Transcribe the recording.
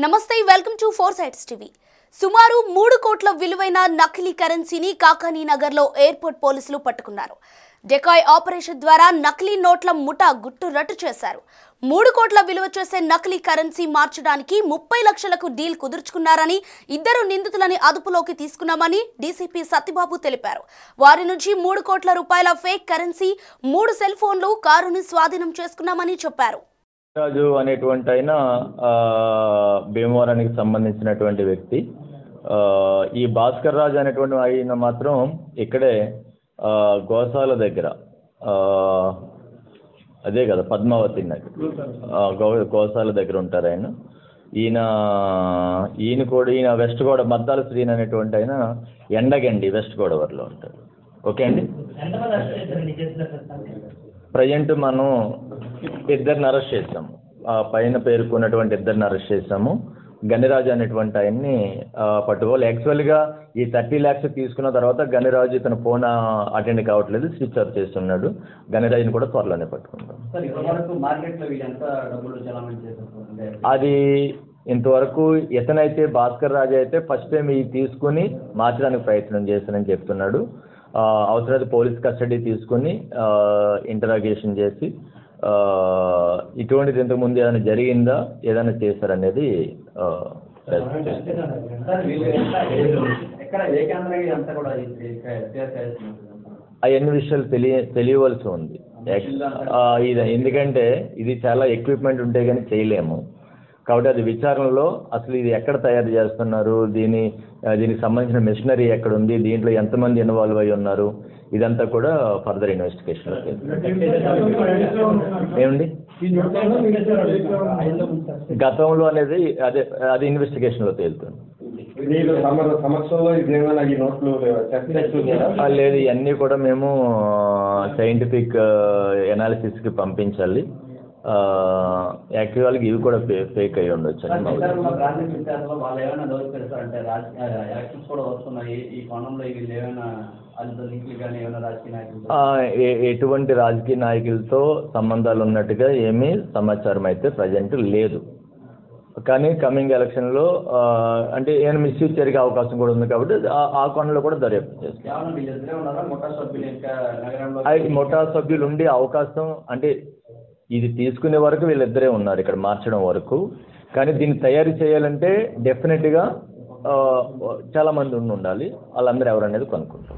నమస్తే welcome to four sides TV. సుమారు 3 కోట్ల విలువైన నకిలీ కరెన్సీని కాకానీ నగర్లో ఎయిర్పోర్ట్ పోలీసులు పట్టుకున్నారు. డెకాయ్ ఆపరేషన్ ద్వారా నకిలీ నోట్ల ముఠా గుట్టు రట్టు చేశారు. 3 కోట్ల విలువ చేసే నకిలీ కరెన్సీ మార్చడానికి 30 లక్షలకు డీల్ కుదుర్చుకున్నారని, 2 నిందితులని అదుపులోకి తీసుకున్నామని డీసీపీ సత్యబాబు తెలిపారు. వారి నుంచి 3 కోట్ల రూపాయల ఫేక్ కరెన్సీ, 3 సెల్ ఫోన్లు, కారుని స్వాధీనం చేసుకున్నామని చెప్పారు. రాజు అనేటువంటి ఆయన భీమవరానికి సంబంధించినటువంటి వ్యక్తి. ఈ భాస్కర్ రాజు అనేటువంటి ఆయన మాత్రం ఇక్కడే గోశాల దగ్గర, అదే కదా పద్మావతి నగర్ గోశాల దగ్గర ఉంటారు ఆయన. ఈయన వెస్ట్ గోదావరి మద్దాల శ్రీని అనేటువంటి ఆయన ఎండగండి వెస్ట్ గోదావరిలో ఉంటారు. ఓకే అండి. ప్రజెంట్ మనం 2 అరెస్ట్ చేసాము. పైన పేర్కొన్నటువంటి 2 అరెస్ట్ చేసాము. గనిరాజు అనేటువంటి ఆయన్ని పట్టుకోవాలి. యాక్చువల్గా ఈ 30 lakhs తీసుకున్న తర్వాత గనిరాజు తన ఫోన్ అటెండ్ కావట్లేదు, స్విచ్ ఆఫ్ చేస్తున్నాడు. గనిరాజుని కూడా త్వరలోనే పట్టుకుంటాం. అది ఇంతవరకు ఇతనైతే భాస్కర్ రాజు అయితే ఫస్ట్ టైం ఇది తీసుకుని మార్చడానికి ప్రయత్నం చేస్తానని చెప్తున్నాడు. అవసరమైతే పోలీస్ కస్టడీ తీసుకుని ఇంటరాగేషన్ చేసి ఇటువంటిది ఇంతకుముందు ఏదైనా జరిగిందా, ఏదైనా చేశారనేది అవన్నీ విషయాలు తెలియవలసి ఉంది. ఎందుకంటే ఇది చాలా ఎక్విప్మెంట్ ఉంటే కానీ చేయలేము. కాబట్టి అది విచారణలో అసలు ఇది ఎక్కడ తయారు చేస్తున్నారు, దీనికి సంబంధించిన మెషినరీ ఎక్కడ ఉంది, దీంట్లో ఎంతమంది ఇన్వాల్వ్ అయి ఉన్నారు, ఇదంతా కూడా ఫర్దర్ ఇన్వెస్టిగేషన్లో ఏమండి గతంలో అనేది అది ఇన్వెస్టిగేషన్లో తేలుతుంది. లేదు, ఇవన్నీ కూడా మేము సైంటిఫిక్ ఎనాలిసిస్కి పంపించాలి. యాక్చువల్గా ఇవి కూడా ఫేక్ అయ్యి ఉండొచ్చు. ఎటువంటి రాజకీయ నాయకులతో సంబంధాలు ఉన్నట్టుగా ఏమీ సమాచారం అయితే ప్రజెంట్ లేదు. కానీ కమింగ్ ఎలక్షన్లో అంటే ఏమైనా మిస్యూజ్ జరిగే అవకాశం కూడా ఉంది. కాబట్టి ఆ కోణంలో కూడా దర్యాప్తు చేస్తాం. ముఠా సభ్యులు ఉండే అవకాశం అంటే ఇది తీసుకునే వరకు వీళ్ళిద్దరే ఉన్నారు ఇక్కడ మార్చడం వరకు. కానీ దీన్ని తయారు చేయాలంటే డెఫినెట్గా చాలామంది ఉండాలి. వాళ్ళందరూ ఎవరనేది కనుక్కుంటాం.